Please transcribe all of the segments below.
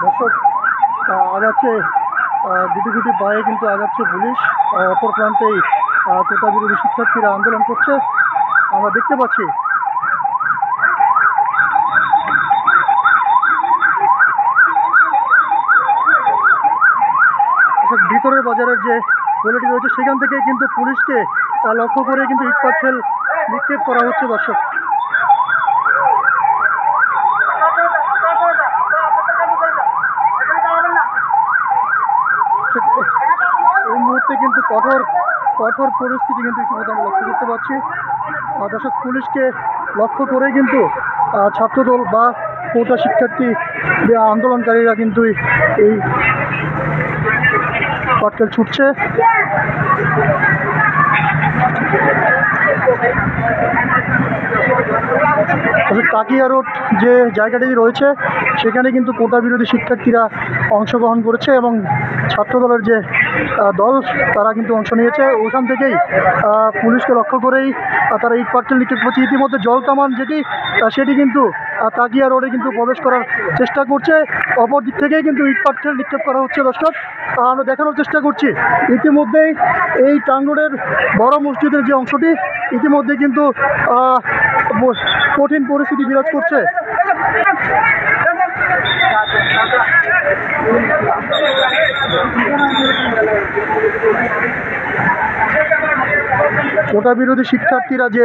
দর্শক আগাচ্ছে গুটি গুটি পায়ে কিন্তু আগাচ্ছে পুলিশ। অপর প্রান্তেই কোটা বিরোধী শিক্ষার্থীরা আন্দোলন করছে আমরা দেখতে পাচ্ছি। ভিতরের বাজারের যে গলিটি রয়েছে সেখান থেকে কিন্তু পুলিশকে লক্ষ্য করে কিন্তু ইট পাটকেল নিক্ষেপ করা হচ্ছে। দর্শক এই মুহূর্তে কিন্তু কঠোর পরিস্থিতি কিন্তু ইতিমধ্যে আমরা লক্ষ্য করতে পারছি। দর্শক পুলিশকে লক্ষ্য করে কিন্তু ছাত্রদল বা কোটা শিক্ষার্থী আন্দোলনকারীরা কিন্তু এই পাটকেল ছুটছে। তাকিয়া রোড যে জায়গাটি রয়েছে সেখানে কিন্তু কোটা বিরোধী শিক্ষার্থীরা অংশগ্রহণ করেছে এবং ছাত্রদলের যে দল তারা কিন্তু অংশ নিয়েছে। ওখান থেকেই পুলিশকে লক্ষ্য করেই তারা ইট পাটকেল নিক্ষেপ করছে। ইতিমধ্যে জল কামান সেটি কিন্তু তাকিয়া রোডে কিন্তু প্রবেশ করার চেষ্টা করছে। অপর দিক থেকেই কিন্তু ইট পাটকেল নিক্ষেপ করা হচ্ছে। দর্শক আমরা দেখানোর চেষ্টা করছি ইতিমধ্যেই এই টাং রোডের বড় মসজিদের যে অংশটি ইতিমধ্যে কিন্তু কঠিন পরিস্থিতি বিরাজ করছে। কোটা বিরোধী শিক্ষার্থীরা যে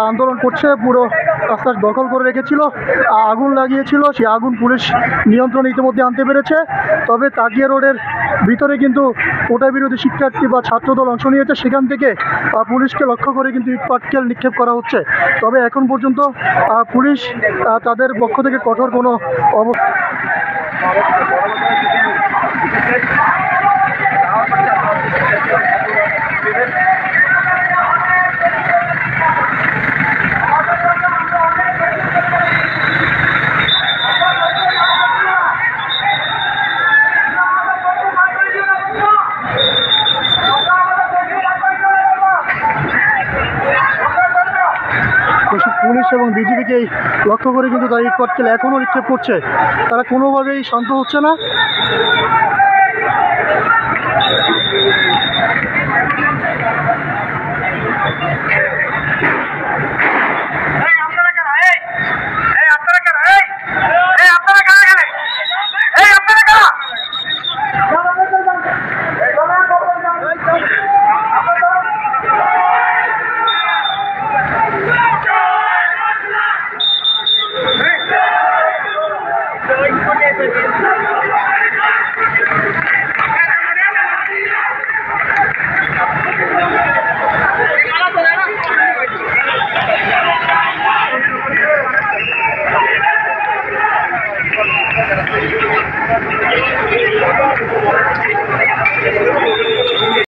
আন্দোলন করছে পুরো রাস্তা দখল করে রেখেছিল, আগুন লাগিয়েছিল, সেই আগুন পুলিশ নিয়ন্ত্রণে ইতিমধ্যে আনতে পেরেছে। তবে তাকিয়া রোডের ভিতরে কিন্তু কোটা বিরোধী শিক্ষার্থী বা ছাত্রদল অংশ নিয়েছে, সেখান থেকে পুলিশকে লক্ষ্য করে কিন্তু ইট পাটকেল নিক্ষেপ করা হচ্ছে। তবে এখন পর্যন্ত পুলিশ তাদের পক্ষ থেকে কঠোর কোনো পুলিশ এবং বিজিবিকে লক্ষ্য করে কিন্তু তারা ইট পাটকেল এখনও নিক্ষেপ করছে। তারা কোনোভাবেই শান্ত হচ্ছে না।